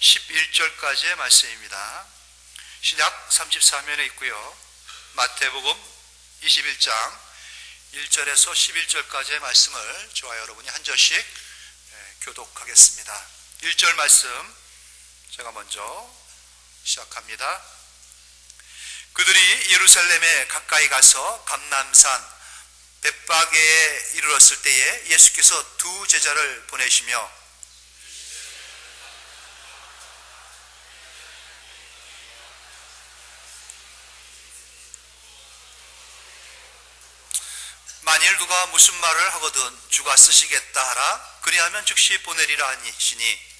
11절까지의 말씀입니다. 신약 34면에 있고요. 마태복음 21장 1절에서 11절까지의 말씀을 저와 여러분이 한 절씩 교독하겠습니다. 1절 말씀 제가 먼저 시작합니다. 그들이 예루살렘에 가까이 가서 감람산 벳바게에 이르렀을 때에 예수께서 두 제자를 보내시며 만일 누가 무슨 말을 하거든 주가 쓰시겠다 하라. 그리하면 즉시 보내리라 하시니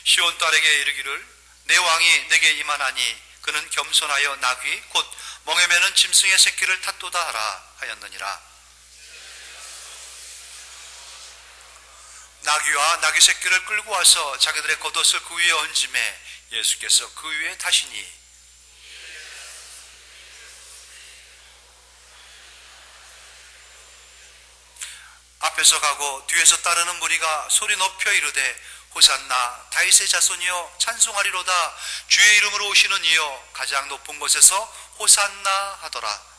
시온 딸에게 이르기를 내 왕이 내게 임하나니 그는 겸손하여 나귀 곧 멍에 매는 짐승의 새끼를 탔도다 하라 하였느니라. 나귀와 나귀 새끼를 끌고 와서 자기들의 겉옷을 그 위에 얹음에 예수께서 그 위에 타시니 앞에서 가고 뒤에서 따르는 무리가 소리 높여 이르되 호산나 다윗의 자손이여 찬송하리로다. 주의 이름으로 오시는 이여 가장 높은 곳에서 호산나 하더라.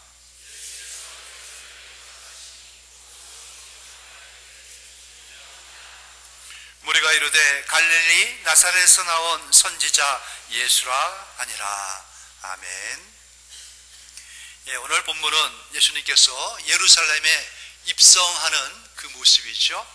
무리가 이르되 갈릴리 나사렛에서 나온 선지자 예수라 하니라. 아멘. 오늘 본문은 예수님께서 예루살렘에 입성하는 그 모습이죠.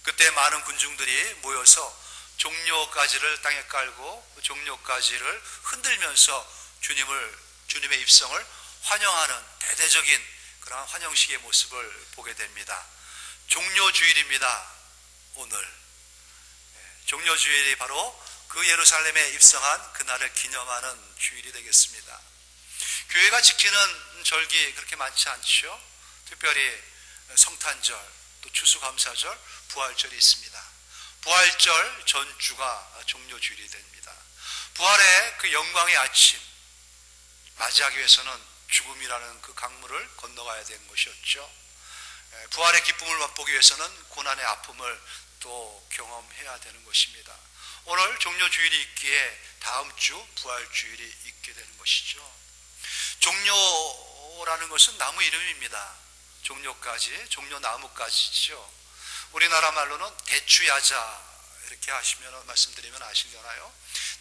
그때 많은 군중들이 모여서 종려가지를 땅에 깔고 종려가지를 흔들면서 주님의 입성을 환영하는 대대적인 그런 환영식의 모습을 보게 됩니다. 종려주일입니다. 오늘 종려주일이 바로 그 예루살렘에 입성한 그날을 기념하는 주일이 되겠습니다. 교회가 지키는 절기 그렇게 많지 않죠. 특별히 성탄절, 또 추수감사절, 부활절이 있습니다. 부활절 전주가 종려주일이 됩니다. 부활의 그 영광의 아침 맞이하기 위해서는 죽음이라는 그 강물을 건너가야 되는 것이었죠. 부활의 기쁨을 맛보기 위해서는 고난의 아픔을 또 경험해야 되는 것입니다. 오늘 종려주일이 있기에 다음 주 부활주일이 있게 되는 것이죠. 종려라는 것은 나무 이름입니다. 종려가지, 종려나무가지죠. 우리나라 말로는 대추야자 이렇게 하시면 말씀드리면 아시려나요?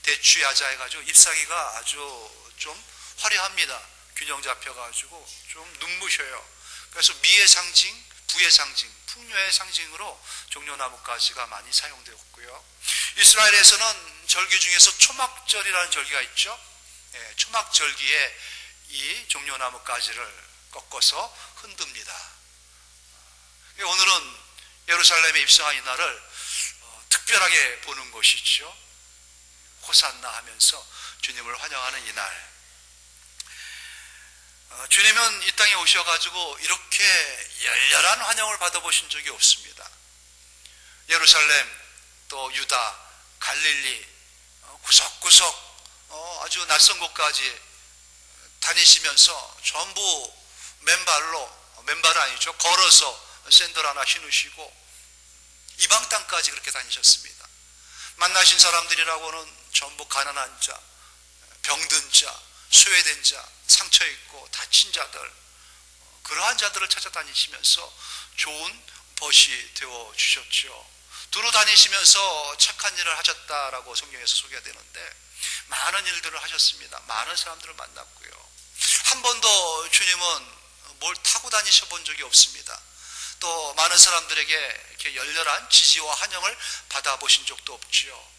대추야자 해가지고 잎사귀가 아주 좀 화려합니다. 균형 잡혀가지고 좀 눈부셔요. 그래서 미의 상징, 부의 상징, 풍요의 상징으로 종려나무가지가 많이 사용되었고요. 이스라엘에서는 절기 중에서 초막절이라는 절기가 있죠. 초막절기에 이 종려나무가지를 꺾어서 흔듭니다. 오늘은 예루살렘에 입성한 이날을 특별하게 보는 것이죠. 호산나 하면서 주님을 환영하는 이날. 주님은 이 땅에 오셔가지고 이렇게 열렬한 환영을 받아보신 적이 없습니다. 예루살렘, 또 유다, 갈릴리, 구석구석 아주 낯선 곳까지 다니시면서 전부 맨발은 아니죠. 걸어서 샌들 하나 신으시고 이방 땅까지 그렇게 다니셨습니다. 만나신 사람들이라고는 전부 가난한 자, 병든 자, 소외된 자, 상처 있고 다친 자들, 그러한 자들을 찾아다니시면서 좋은 벗이 되어 주셨죠. 두루 다니시면서 착한 일을 하셨다라고 성경에서 소개되는데 많은 일들을 하셨습니다. 많은 사람들을 만났고요. 한 번도 주님은 뭘 타고 다니셔 본 적이 없습니다. 또 많은 사람들에게 이렇게 열렬한 지지와 환영을 받아보신 적도 없지요.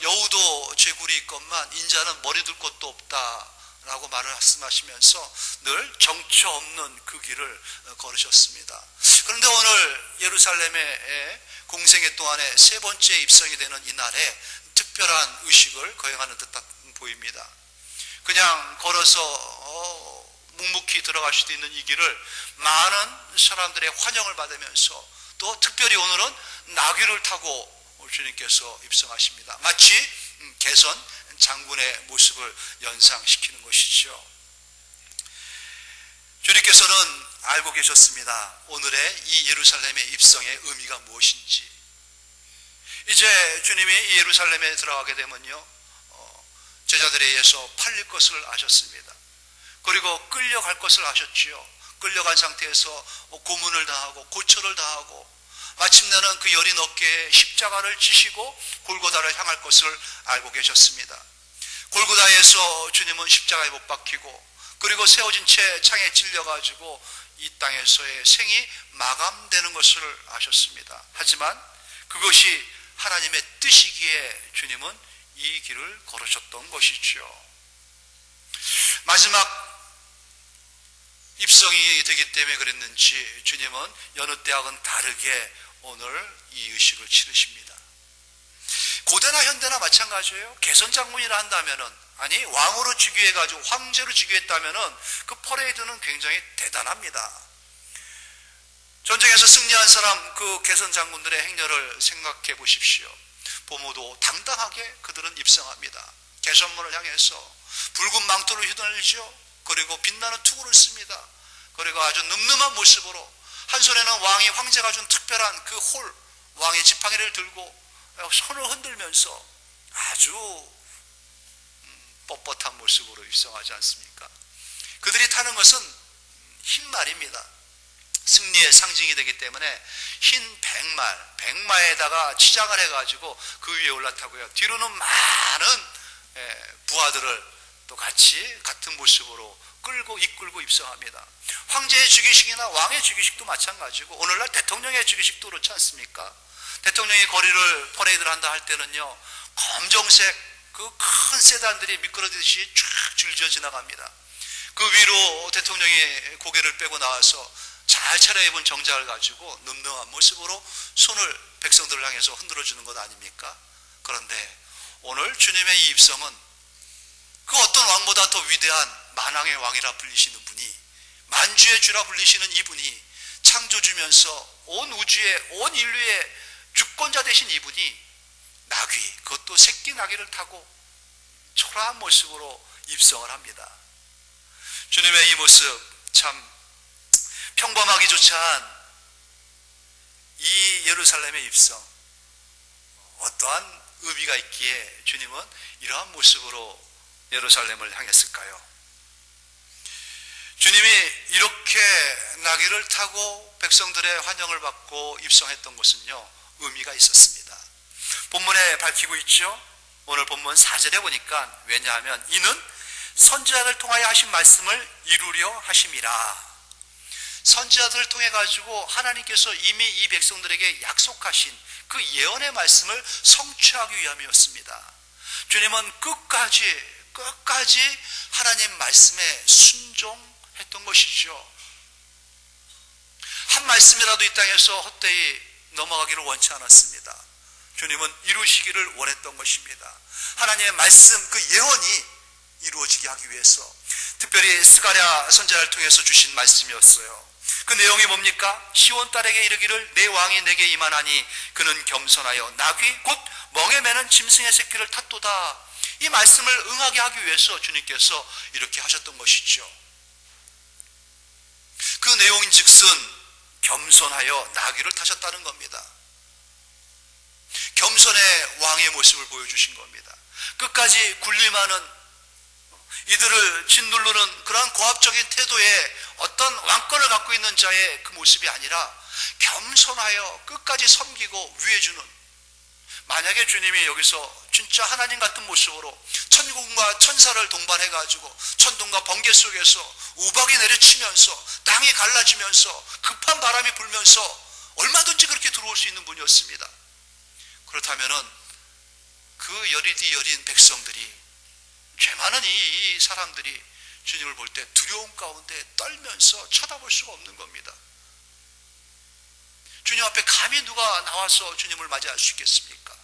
여우도 쇠굴이 있건만 인자는 머리 둘 곳도 없다라고 말씀하시면서 늘 정처 없는 그 길을 걸으셨습니다. 그런데 오늘 예루살렘의 공생애 동안에 세 번째 입성이 되는 이날에 특별한 의식을 거행하는 듯 보입니다. 그냥 걸어서 묵묵히 들어갈 수도 있는 이 길을 많은 사람들의 환영을 받으면서 또 특별히 오늘은 나귀를 타고 주님께서 입성하십니다. 마치 개선 장군의 모습을 연상시키는 것이죠. 주님께서 주님께서는 알고 계셨습니다. 오늘의 이 예루살렘의 입성의 의미가 무엇인지. 이제 주님이 이 예루살렘에 들어가게 되면요, 제자들에 의해서 팔릴 것을 아셨습니다. 그리고 끌려갈 것을 아셨지요. 끌려간 상태에서 고문을 당하고 고초를 당하고 마침내는 그 여린 어깨에 십자가를 지시고 골고다를 향할 것을 알고 계셨습니다. 골고다에서 주님은 십자가에 못 박히고 그리고 세워진 채 창에 찔려가지고 이 땅에서의 생이 마감되는 것을 아셨습니다. 하지만 그것이 하나님의 뜻이기에 주님은 이 길을 걸으셨던 것이죠. 마지막 입성이 되기 때문에 그랬는지 주님은 여느 때하고는 다르게 오늘 이 의식을 치르십니다. 고대나 현대나 마찬가지예요. 개선장군이라 한다면은, 아니 왕으로 즉위해가지고 황제로 즉위했다면은 그 퍼레이드는 굉장히 대단합니다. 전쟁에서 승리한 사람 그 개선장군들의 행렬을 생각해 보십시오. 보모도 당당하게 그들은 입성합니다. 개선문을 향해서 붉은 망토를 휘날리죠. 그리고 빛나는 투구를 씁니다. 그리고 아주 늠름한 모습으로 한 손에는 왕이 황제가 준 특별한 그 홀, 왕의 지팡이를 들고 손을 흔들면서 아주 뻣뻣한 모습으로 입성하지 않습니까? 그들이 타는 것은 흰 말입니다. 승리의 상징이 되기 때문에 흰 백마에다가 치장을 해가지고 그 위에 올라타고요. 뒤로는 많은 부하들을 또 같은 모습으로 이끌고 입성합니다. 황제의 즉위식이나 왕의 즉위식도 마찬가지고 오늘날 대통령의 즉위식도 그렇지 않습니까? 대통령이 거리를 퍼레이드를 한다 할 때는요, 검정색 그 큰 세단들이 미끄러지듯이 쫙 줄져 지나갑니다. 그 위로 대통령이 고개를 빼고 나와서 잘 차려입은 정장을 가지고 늠름한 모습으로 손을 백성들을 향해서 흔들어주는 것 아닙니까? 그런데 오늘 주님의 이 입성은 그 어떤 왕보다 더 위대한 만왕의 왕이라 불리시는 분이, 만주의 주라 불리시는 이분이, 창조주면서 온 우주의 온 인류의 주권자 되신 이분이 나귀, 그것도 새끼 나귀를 타고 초라한 모습으로 입성을 합니다. 주님의 이 모습 참 평범하기조차 한 이 예루살렘의 입성, 어떠한 의미가 있기에 주님은 이러한 모습으로 예루살렘을 향했을까요? 주님이 이렇게 나귀를 타고 백성들의 환영을 받고 입성했던 것은요, 의미가 있었습니다. 본문에 밝히고 있죠. 오늘 본문 4절에 보니까, 왜냐하면 이는 선지자를 통하여 하신 말씀을 이루려 하심이라. 선지자들을 통해 가지고 하나님께서 이미 이 백성들에게 약속하신 그 예언의 말씀을 성취하기 위함이었습니다. 주님은 끝까지 하나님 말씀에 순종했던 것이죠. 한 말씀이라도 이 땅에서 헛되이 넘어가기를 원치 않았습니다. 주님은 이루시기를 원했던 것입니다. 하나님의 말씀, 그 예언이 이루어지게 하기 위해서 특별히 스가랴 선지자를 통해서 주신 말씀이었어요. 그 내용이 뭡니까? 시온 딸에게 이르기를 내 왕이 내게 임하나니 그는 겸손하여 나귀 곧 멍에 매는 짐승의 새끼를 탔도다. 이 말씀을 응하게 하기 위해서 주님께서 이렇게 하셨던 것이죠. 그 내용인즉슨 겸손하여 나귀를 타셨다는 겁니다. 겸손의 왕의 모습을 보여주신 겁니다. 끝까지 군림하는, 이들을 짓누르는 그러한 고압적인 태도의 어떤 왕권을 갖고 있는 자의 그 모습이 아니라 겸손하여 끝까지 섬기고 위해주는, 만약에 주님이 여기서 진짜 하나님 같은 모습으로 천군과 천사를 동반해가지고 천둥과 번개 속에서 우박이 내려치면서 땅이 갈라지면서 급한 바람이 불면서 얼마든지 그렇게 들어올 수 있는 분이었습니다. 그렇다면은 그 여린 백성들이, 죄 많은 이 사람들이 주님을 볼 때 두려움 가운데 떨면서 쳐다볼 수가 없는 겁니다. 주님 앞에 감히 누가 나와서 주님을 맞이할 수 있겠습니까?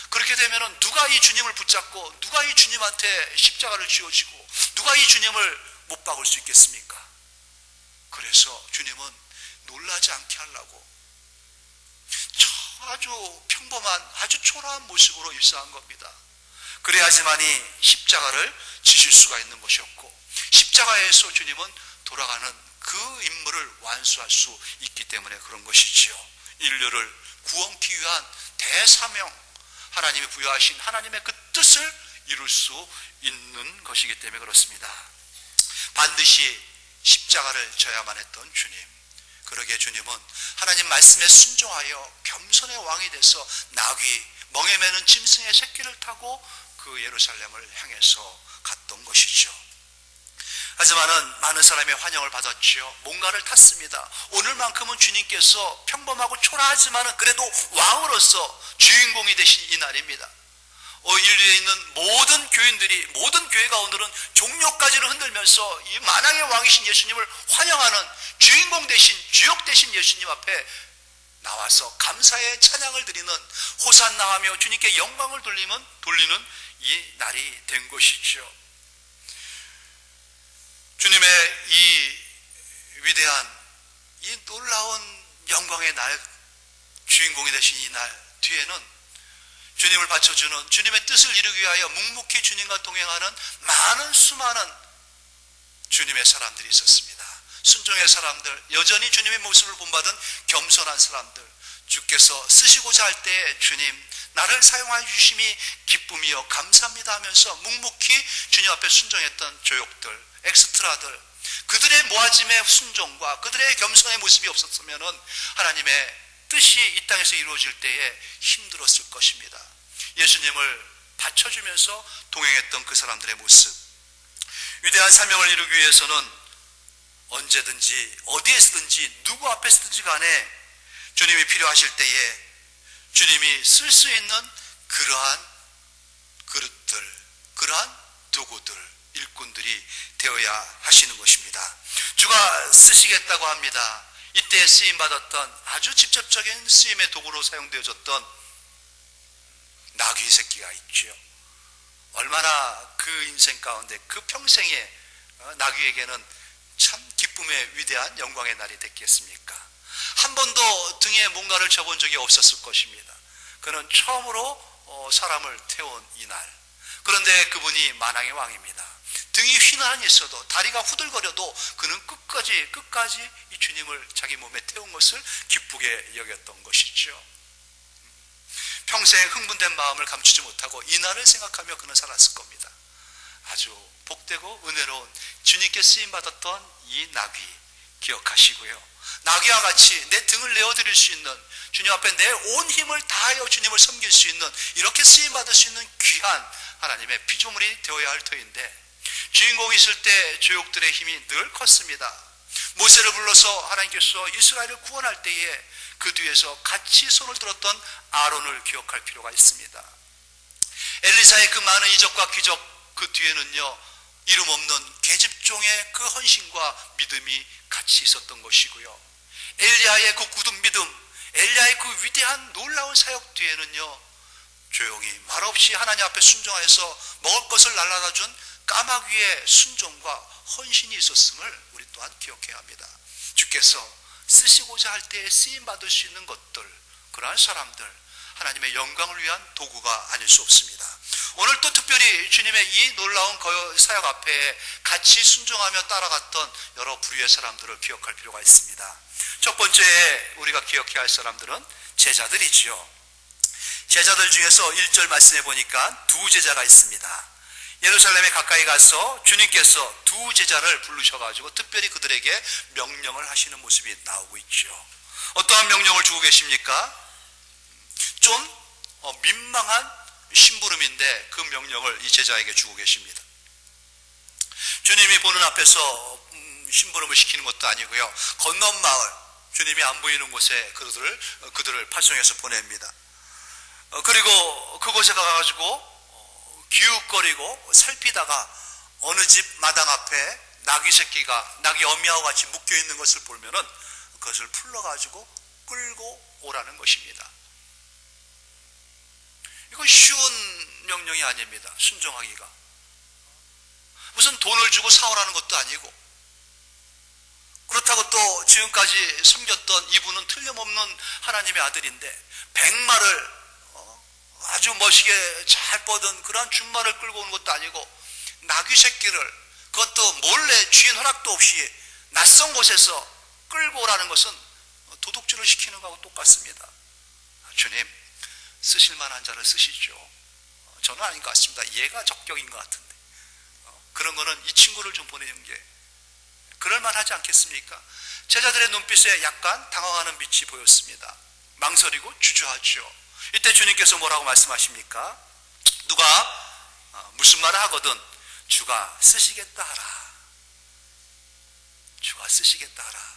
그렇게 되면은 누가 이 주님을 붙잡고 누가 이 주님한테 십자가를 쥐어지고 누가 이 주님을 못 박을 수 있겠습니까? 그래서 주님은 놀라지 않게 하려고 아주 평범한, 아주 초라한 모습으로 입성한 겁니다. 그래야지만이 십자가를 지실 수가 있는 것이었고, 십자가에서 주님은 돌아가는 그 임무를 완수할 수 있기 때문에 그런 것이지요. 인류를 구원기 위한 대사명, 하나님이 부여하신 하나님의 그 뜻을 이룰 수 있는 것이기 때문에 그렇습니다. 반드시 십자가를 져야만 했던 주님, 그러게 주님은 하나님 말씀에 순종하여 겸손의 왕이 돼서 나귀, 멍에 매는 짐승의 새끼를 타고 그 예루살렘을 향해서 갔던 것이죠. 하지만은 많은 사람의 환영을 받았지요. 뭔가를 탔습니다. 오늘만큼은 주님께서 평범하고 초라하지만은 그래도 왕으로서 주인공이 되신 이 날입니다. 인류에 있는 모든 교인들이, 모든 교회가 오늘은 종료까지를 흔들면서 이 만왕의 왕이신 예수님을 환영하는 주인공 되신, 주역 되신 예수님 앞에 나와서 감사의 찬양을 드리는, 호산나하며 주님께 영광을 돌리는 이 날이 된 것이죠. 주님의 이 위대한, 이 놀라운 영광의 날, 주인공이 되신 이 날 뒤에는 주님을 바쳐주는, 주님의 뜻을 이루기 위하여 묵묵히 주님과 동행하는 많은 수많은 주님의 사람들이 있었습니다. 순종의 사람들, 여전히 주님의 모습을 본받은 겸손한 사람들, 주께서 쓰시고자 할 때 주님 나를 사용하여 주심이 기쁨이요 감사합니다 하면서 묵묵히 주님 앞에 순종했던 조역들, 엑스트라들, 그들의 모아짐의 순종과 그들의 겸손의 모습이 없었으면 하나님의 뜻이 이 땅에서 이루어질 때에 힘들었을 것입니다. 예수님을 받쳐주면서 동행했던 그 사람들의 모습, 위대한 사명을 이루기 위해서는 언제든지 어디에서든지 누구 앞에서든지 간에 주님이 필요하실 때에 주님이 쓸 수 있는 그러한 그릇들, 그러한 도구들, 일꾼들이 되어야 하시는 것입니다. 주가 쓰시겠다고 합니다. 이때 쓰임받았던 아주 직접적인 쓰임의 도구로 사용되어졌던 나귀 새끼가 있죠. 얼마나 그 인생 가운데, 그 평생에 나귀에게는 참 기쁨의 위대한 영광의 날이 됐겠습니까? 한 번도 등에 뭔가를 접은 적이 없었을 것입니다. 그는 처음으로 사람을 태운 이 날, 그런데 그분이 만왕의 왕입니다. 등이 휘난이 있어도, 다리가 후들거려도 그는 끝까지 이 주님을 자기 몸에 태운 것을 기쁘게 여겼던 것이죠. 평생 흥분된 마음을 감추지 못하고 이 날을 생각하며 그는 살았을 겁니다. 아주 복되고 은혜로운 주님께 쓰임받았던 이 나귀 기억하시고요. 나귀와 같이 내 등을 내어드릴 수 있는, 주님 앞에 내 온 힘을 다하여 주님을 섬길 수 있는, 이렇게 쓰임받을 수 있는 귀한 하나님의 피조물이 되어야 할 터인데, 주인공이 있을 때 조역들의 힘이 늘 컸습니다. 모세를 불러서 하나님께서 이스라엘을 구원할 때에 그 뒤에서 같이 손을 들었던 아론을 기억할 필요가 있습니다. 엘리사의 그 많은 이적과 기적, 그 뒤에는요 이름 없는 계집종의 그 헌신과 믿음이 같이 있었던 것이고요, 엘리야의 그 굳은 믿음, 엘리야의 그 위대한 놀라운 사역 뒤에는요 조용히 말없이 하나님 앞에 순종하여서 먹을 것을 날라다 준 까마귀 위에 순종과 헌신이 있었음을 우리 또한 기억해야 합니다. 주께서 쓰시고자 할 때에 쓰임받을 수 있는 것들, 그러한 사람들, 하나님의 영광을 위한 도구가 아닐 수 없습니다. 오늘 또 특별히 주님의 이 놀라운 사역 앞에 같이 순종하며 따라갔던 여러 부류의 사람들을 기억할 필요가 있습니다. 첫 번째 우리가 기억해야 할 사람들은 제자들이지요. 제자들 중에서 1절 말씀해 보니까 두 제자가 있습니다. 예루살렘에 가까이 가서 주님께서 두 제자를 부르셔가지고 특별히 그들에게 명령을 하시는 모습이 나오고 있죠. 어떠한 명령을 주고 계십니까? 좀 민망한 심부름인데 그 명령을 이 제자에게 주고 계십니다. 주님이 보는 앞에서 심부름을 시키는 것도 아니고요, 건넌 마을, 주님이 안 보이는 곳에 그들을 파송해서 보냅니다. 그리고 그곳에 가가지고 기웃거리고 살피다가 어느 집 마당 앞에 나귀 새끼가 나귀 어미하고 같이 묶여있는 것을 보면은 그것을 풀러가지고 끌고 오라는 것입니다. 이건 쉬운 명령이 아닙니다. 순종하기가. 무슨 돈을 주고 사오라는 것도 아니고, 그렇다고 또 지금까지 섬겼던 이분은 틀림없는 하나님의 아들인데 백마를 아주 멋있게 잘 뻗은 그런 준마를 끌고 오는 것도 아니고 나귀 새끼를, 그것도 몰래 주인 허락도 없이 낯선 곳에서 끌고 오라는 것은 도둑질을 시키는 것하고 똑같습니다. 주님, 쓰실 만한 자를 쓰시죠. 저는 아닌 것 같습니다. 얘가 적격인 것 같은데. 그런 거는 이 친구를 좀 보내는 게 그럴만하지 않겠습니까? 제자들의 눈빛에 약간 당황하는 빛이 보였습니다. 망설이고 주저하죠. 이때 주님께서 뭐라고 말씀하십니까? 누가 무슨 말을 하거든 주가 쓰시겠다 하라. 주가 쓰시겠다 하라.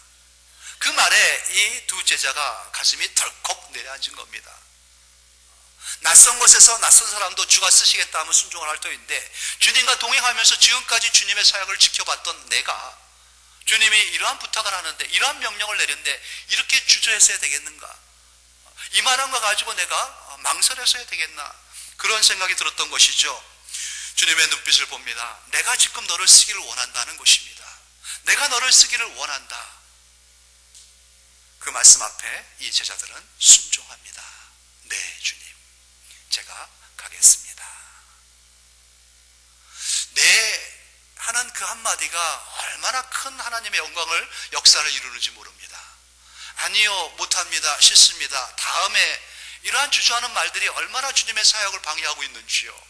그 말에 이 두 제자가 가슴이 덜컥 내려앉은 겁니다. 낯선 곳에서 낯선 사람도 주가 쓰시겠다 하면 순종을 할 터인데, 주님과 동행하면서 지금까지 주님의 사역을 지켜봤던 내가 주님이 이러한 부탁을 하는데, 이러한 명령을 내렸는데 이렇게 주저했어야 되겠는가? 이 말한 거 가지고 내가 망설였어야 되겠나? 그런 생각이 들었던 것이죠. 주님의 눈빛을 봅니다. 내가 지금 너를 쓰기를 원한다는 것입니다. 내가 너를 쓰기를 원한다. 그 말씀 앞에 이 제자들은 순종합니다. 네, 주님, 제가 가겠습니다. 네 하는 그 한마디가 얼마나 큰 하나님의 영광을, 역사를 이루는지 모릅니다. 아니요, 못합니다, 싫습니다, 다음에, 이러한 주저하는 말들이 얼마나 주님의 사역을 방해하고 있는지요.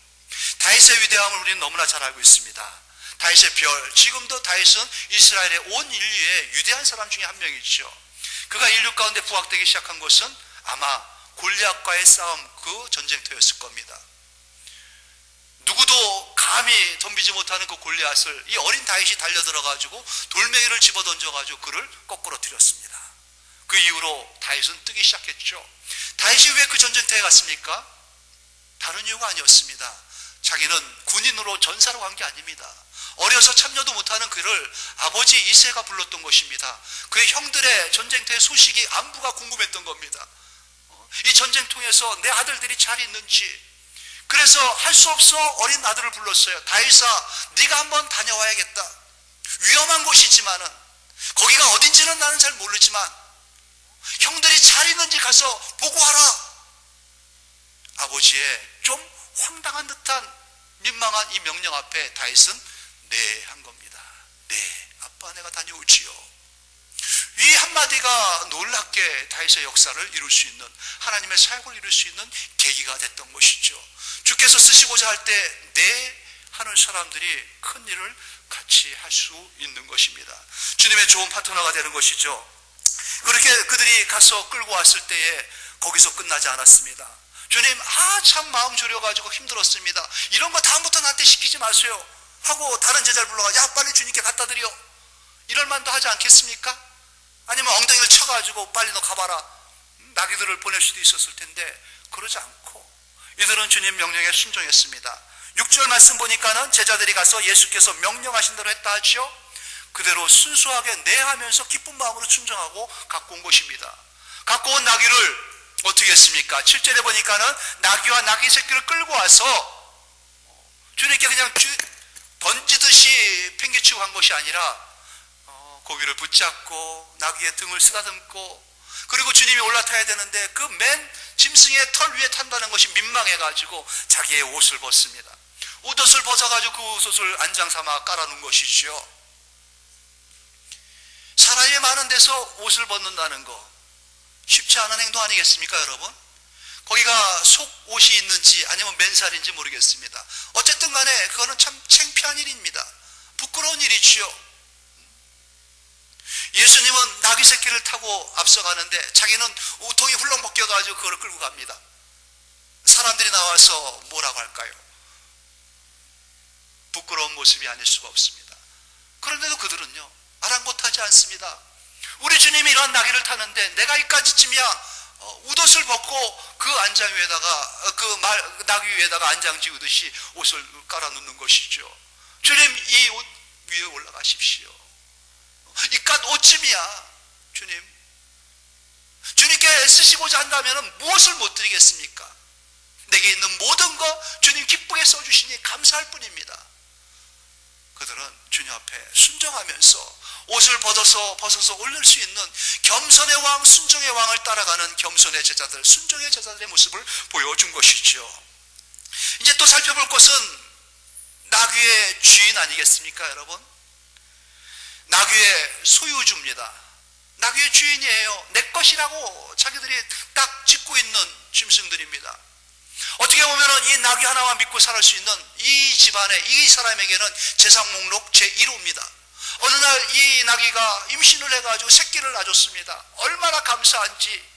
다윗의 위대함을 우리는 너무나 잘 알고 있습니다. 다윗의 별, 지금도 다윗은 이스라엘의 온 인류의 위대한 사람 중에 한 명이죠. 그가 인류 가운데 부각되기 시작한 것은 아마 골리앗과의 싸움, 그 전쟁터였을 겁니다. 누구도 감히 덤비지 못하는 그 골리앗을 이 어린 다윗이 달려들어가지고 돌멩이를 집어던져가지고 그를 거꾸로 들였습니다. 그 이후로 다윗은 뜨기 시작했죠. 다윗이 왜 그 전쟁터에 갔습니까? 다른 이유가 아니었습니다. 자기는 군인으로 전사로 간 게 아닙니다. 어려서 참여도 못하는 그를 아버지 이새가 불렀던 것입니다. 그의 형들의 전쟁터의 소식이, 안부가 궁금했던 겁니다. 이 전쟁통에서 내 아들들이 잘 있는지. 그래서 할 수 없어 어린 아들을 불렀어요. 다윗아, 네가 한번 다녀와야겠다. 위험한 곳이지만은, 거기가 어딘지는 나는 잘 모르지만 형들이 잘 있는지 가서 보고 와라. 아버지의 좀 황당한 듯한 민망한 이 명령 앞에 다윗은 네 한 겁니다. 네, 아빠, 내가 다녀오지요. 이 한마디가 놀랍게 다윗의 역사를 이룰 수 있는, 하나님의 사역을 이룰 수 있는 계기가 됐던 것이죠. 주께서 쓰시고자 할 때 네 하는 사람들이 큰 일을 같이 할 수 있는 것입니다. 주님의 좋은 파트너가 되는 것이죠. 그렇게 그들이 가서 끌고 왔을 때에 거기서 끝나지 않았습니다. 주님, 참 마음 졸여가지고 힘들었습니다. 이런 거 다음부터 나한테 시키지 마세요 하고 다른 제자를 불러가, 야, 빨리 주님께 갖다 드려. 이럴 만도 하지 않겠습니까? 아니면 엉덩이를 쳐가지고 빨리 너 가봐라. 나귀들을 보낼 수도 있었을 텐데 그러지 않고 이들은 주님 명령에 순종했습니다. 6절 말씀 보니까는 제자들이 가서 예수께서 명령하신 대로 했다 하죠. 그대로 순수하게 네 하면서 기쁜 마음으로 순종하고 갖고 온 것입니다. 갖고 온 나귀를 어떻게 했습니까? 7절에 보니까는 나귀와 나귀 새끼를 끌고 와서 주님께 그냥 던지듯이 팽개치고 간 것이 아니라 고기를 붙잡고 나귀의 등을 쓰다듬고, 그리고 주님이 올라타야 되는데 그 맨 짐승의 털 위에 탄다는 것이 민망해가지고 자기의 옷을 벗습니다. 옷을 벗어가지고 그 옷을 안장 삼아 깔아놓은 것이죠. 사람이 많은 데서 옷을 벗는다는 거 쉽지 않은 행동 아니겠습니까, 여러분? 거기가 속옷이 있는지 아니면 맨살인지 모르겠습니다. 어쨌든 간에 그거는 참 창피한 일입니다. 부끄러운 일이지요. 예수님은 나귀 새끼를 타고 앞서가는데 자기는 우통이 훌렁 벗겨가지고 그걸 끌고 갑니다. 사람들이 나와서 뭐라고 할까요? 부끄러운 모습이 아닐 수가 없습니다. 그런데도 그들은요, 아랑곳하지 않습니다. 우리 주님이 이런 나귀를 타는데 내가 이까지쯤이야 웃옷을 벗고 그 안장 위에다가 나귀 위에다가 안장 지우듯이 옷을 깔아놓는 것이죠. 주님, 이 옷 위에 올라가십시오. 이깟 옷쯤이야. 주님께 쓰시고자 한다면 무엇을 못 드리겠습니까? 내게 있는 모든 거 주님 기쁘게 써주시니 감사할 뿐입니다. 그들은 주님 앞에 순종하면서 옷을 벗어서 올릴 수 있는 겸손의 왕, 순종의 왕을 따라가는 겸손의 제자들, 순종의 제자들의 모습을 보여준 것이죠. 이제 또 살펴볼 것은 나귀의 주인 아니겠습니까, 여러분? 나귀의 소유주입니다. 나귀의 주인이에요. 내 것이라고 자기들이 딱 짓고 있는 짐승들입니다. 어떻게 보면 이 나귀 하나만 믿고 살 수 있는 이 집안에, 이 사람에게는 재산 목록 제1호입니다. 어느 날 이 나귀가 임신을 해가지고 새끼를 낳아줬습니다. 얼마나 감사한지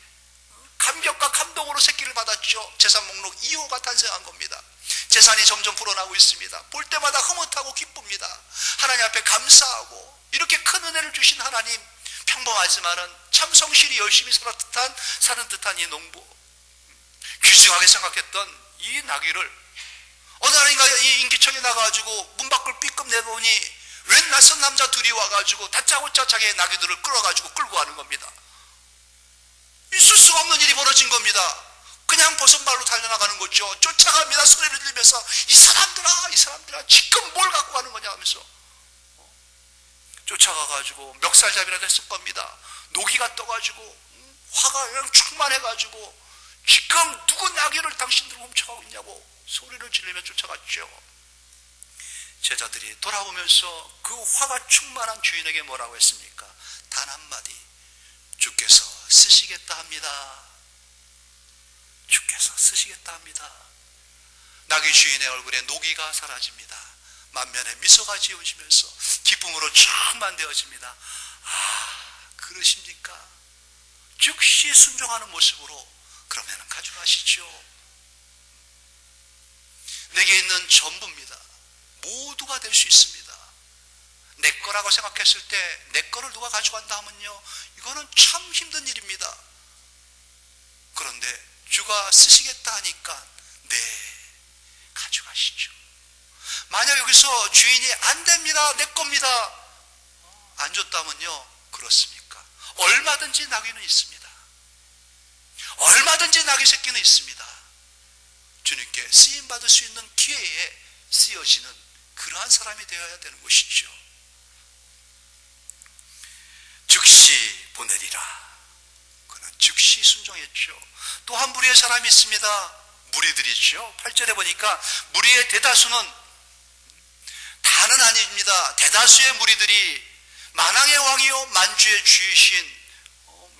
감격과 감동으로 새끼를 받았죠. 재산 목록 2호가 탄생한 겁니다. 재산이 점점 불어나고 있습니다. 볼 때마다 흐뭇하고 기쁩니다. 하나님 앞에 감사하고, 이렇게 큰 은혜를 주신 하나님, 평범하지만은 참 성실히 열심히 사는 듯한 이 농부, 귀중하게 생각했던 이 나귀를 어느 날인가 이 인기청에 나가가지고 문 밖을 삐끔 내보니 웬 낯선 남자 둘이 와가지고 다짜고짜 자기의 나귀들을 끌어가지고 끌고 가는 겁니다. 있을 수가 없는 일이 벌어진 겁니다. 그냥 버선발로 달려나가는 거죠. 쫓아갑니다. 소리를 들으면서 이 사람들아 지금 뭘 갖고 가는 거냐 하면서 쫓아가가지고 멱살잡이라도 했을 겁니다. 노기가 떠가지고 화가 그냥 충만해가지고 지금 누구 나귀를 당신들 훔쳐가고 있냐고 소리를 지르며 쫓아갔죠. 제자들이 돌아오면서 그 화가 충만한 주인에게 뭐라고 했습니까? 단 한마디, 주께서 쓰시겠다 합니다. 주께서 쓰시겠다 합니다. 나귀 주인의 얼굴에 노기가 사라집니다. 만면에 미소가 지어지면서 기쁨으로 충만되어집니다. 아, 그러십니까? 즉시 순종하는 모습으로 그러면 가져가시죠. 내게 있는 전부입니다. 모두가 될 수 있습니다. 내 거라고 생각했을 때 내 거를 누가 가져간다 하면요, 이거는 참 힘든 일입니다. 그런데 주가 쓰시겠다 하니까 네, 가져가시죠. 만약 여기서 주인이 안 됩니다, 내 겁니다, 안 줬다면요, 그렇습니까? 얼마든지 나귀는 있습니다. 얼마든지 나귀 새끼는 있습니다. 주님께 쓰임받을 수 있는 기회에 쓰여지는 그러한 사람이 되어야 되는 것이죠. 즉시 보내리라. 그는 즉시 순종했죠. 또 한 무리의 사람이 있습니다. 무리들이죠. 8절에 보니까 무리의 대다수는, 다는 아닙니다. 대다수의 무리들이 만왕의 왕이요 만주의 주이신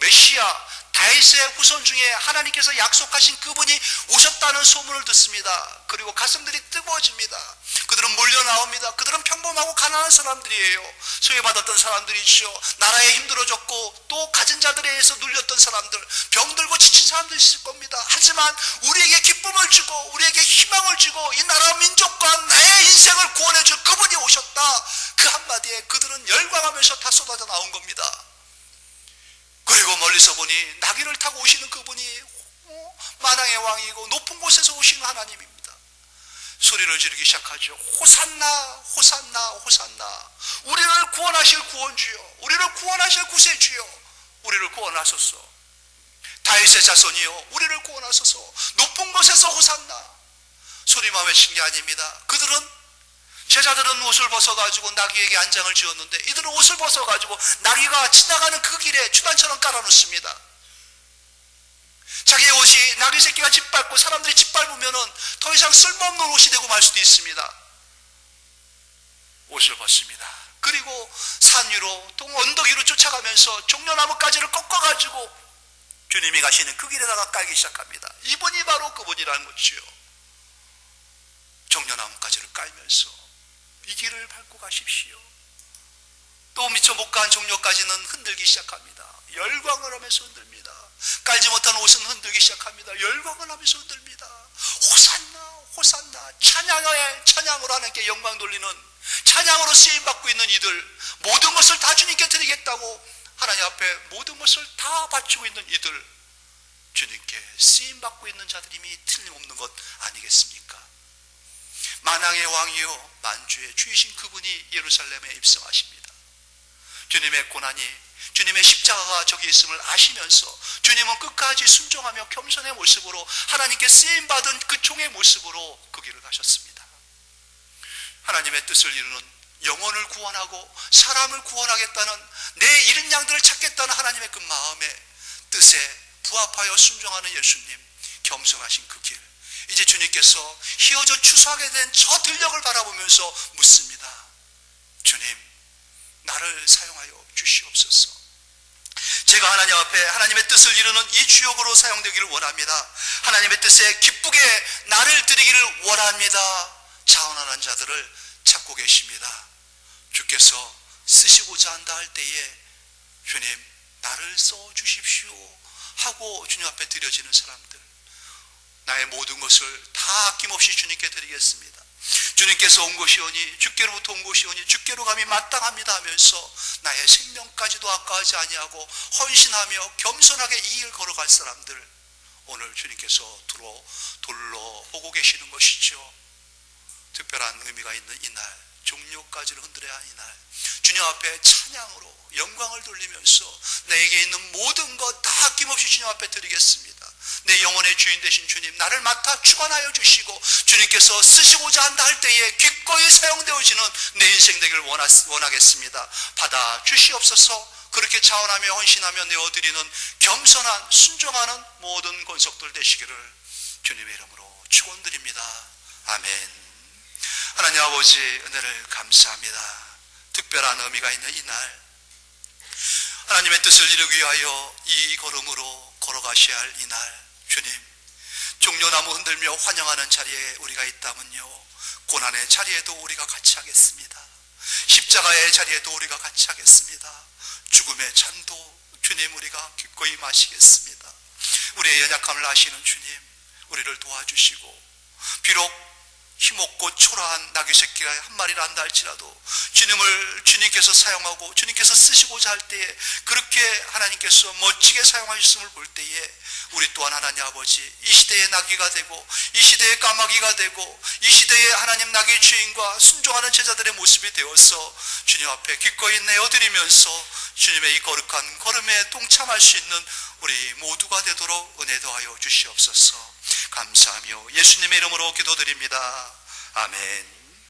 메시아 다윗의 후손 중에 하나님께서 약속하신 그분이 오셨다는 소문을 듣습니다. 그리고 가슴들이 뜨거워집니다. 그들은 몰려 나옵니다. 그들은 평범하고 가난한 사람들이에요. 소외받았던 사람들이죠. 나라에 힘들어졌고 또 가진 자들에 의해서 눌렸던 사람들, 병들고 지친 사람들이 있을 겁니다. 하지만 우리에게 기쁨을 주고 우리에게 희망을 주고 이 나라 민족과 나의 인생을 구원해 줄 그분이 오셨다. 그 한마디에 그들은 열광하면서 다 쏟아져 나온 겁니다. 그리고 멀리서 보니 나귀를 타고 오시는 그분이 만왕의 왕이고 높은 곳에서 오시는 하나님입니다. 소리를 지르기 시작하죠. 호산나 호산나 호산나. 우리를 구원하실 구원주여, 우리를 구원하실 구세주여, 우리를 구원하소서. 다윗의 자손이여, 우리를 구원하소서. 높은 곳에서 호산나. 소리만 외친 게 아닙니다. 그들은, 제자들은 옷을 벗어가지고 나귀에게 안장을 지었는데 이들은 옷을 벗어가지고 나귀가 지나가는 그 길에 주단처럼 깔아놓습니다. 자기의 옷이 나귀 새끼가 짓밟고 사람들이 짓밟으면은 더 이상 쓸모없는 옷이 되고 말 수도 있습니다. 옷을 벗습니다. 그리고 산 위로 또 언덕 위로 쫓아가면서 종려나무가지를 꺾어가지고 주님이 가시는 그 길에다가 깔기 시작합니다. 이분이 바로 그분이라는 거지요. 종려나무가지를 깔면서 이 길을 밟고 가십시오. 또 미처 못 간 종려까지는 흔들기 시작합니다. 열광을 하면서 흔듭니다. 깔지 못한 옷은 흔들기 시작합니다. 열광을 하면서 흔듭니다. 호산나 호산나. 찬양으로 하나님께 영광 돌리는, 찬양으로 쓰임받고 있는 이들, 모든 것을 다 주님께 드리겠다고 하나님 앞에 모든 것을 다 바치고 있는 이들, 주님께 쓰임받고 있는 자들임이 틀림없는 것 아니겠습니까? 만왕의 왕이요 만주의 주이신 그분이 예루살렘에 입성하십니다. 주님의 고난이, 주님의 십자가가 저기 있음을 아시면서 주님은 끝까지 순종하며 겸손의 모습으로 하나님께 쓰임받은 그 종의 모습으로 그 길을 가셨습니다. 하나님의 뜻을 이루는, 영혼을 구원하고 사람을 구원하겠다는, 내 잃은 양들을 찾겠다는 하나님의 그 마음에 뜻에 부합하여 순종하는 예수님, 겸손하신 그 길, 이제 주님께서 휘어져 추수하게 된 저 들녘을 바라보면서 묻습니다. 주님, 나 나를 사용하여 주시옵소서. 제가 하나님 앞에 하나님의 뜻을 이루는 이 주역으로 사용되기를 원합니다. 하나님의 뜻에 기쁘게 나를 드리기를 원합니다. 자원하는 자들을 찾고 계십니다. 주께서 쓰시고자 한다 할 때에 주님 나를 써주십시오 하고 주님 앞에 드려지는 사람들, 나의 모든 것을 다 아낌없이 주님께 드리겠습니다. 주님께서 온 것이 오니 주께로부터 온 것이 오니 주께로 감히 마땅합니다 하면서 나의 생명까지도 아까워하지 아니하고 헌신하며 겸손하게 이 길 걸어갈 사람들, 오늘 주님께서 둘러보고 계시는 것이죠. 특별한 의미가 있는 이날, 종료까지를 흔들어야 하는 이날, 주님 앞에 찬양으로 영광을 돌리면서 내게 있는 모든 것 다 아낌없이 주님 앞에 드리겠습니다. 내 영혼의 주인 되신 주님, 나를 맡아 주관하여 주시고 주님께서 쓰시고자 한다 할 때에 기꺼이 사용되어지는 내 인생 되기를 원하겠습니다. 받아 주시옵소서. 그렇게 자원하며 헌신하며 내어드리는 겸손한 순종하는 모든 권속들 되시기를 주님의 이름으로 축원드립니다. 아멘. 하나님 아버지, 은혜를 감사합니다. 특별한 의미가 있는 이날, 하나님의 뜻을 이루기 위하여 이 걸음으로 걸어가셔야 할 이날, 주님 종려나무 흔들며 환영하는 자리에 우리가 있다면요, 고난의 자리에도 우리가 같이 하겠습니다. 십자가의 자리에도 우리가 같이 하겠습니다. 죽음의 잔도 주님 우리가 기꺼이 마시겠습니다. 우리의 연약함을 아시는 주님, 우리를 도와주시고 비록 힘없고 초라한 나귀 새끼가 한 마리를 한다 할지라도 주님께서 사용하고 주님께서 쓰시고자 할 때에 그렇게 하나님께서 멋지게 사용하셨음을 볼 때에 우리 또한 하나님 아버지, 이 시대의 나귀가 되고 이 시대의 까마귀가 되고 이 시대의 하나님 나귀의 주인과 순종하는 제자들의 모습이 되어서 주님 앞에 기꺼이 내어드리면서 주님의 이 거룩한 걸음에 동참할 수 있는 우리 모두가 되도록 은혜 더하여 주시옵소서. 감사하며 예수님의 이름으로 기도드립니다. 아멘.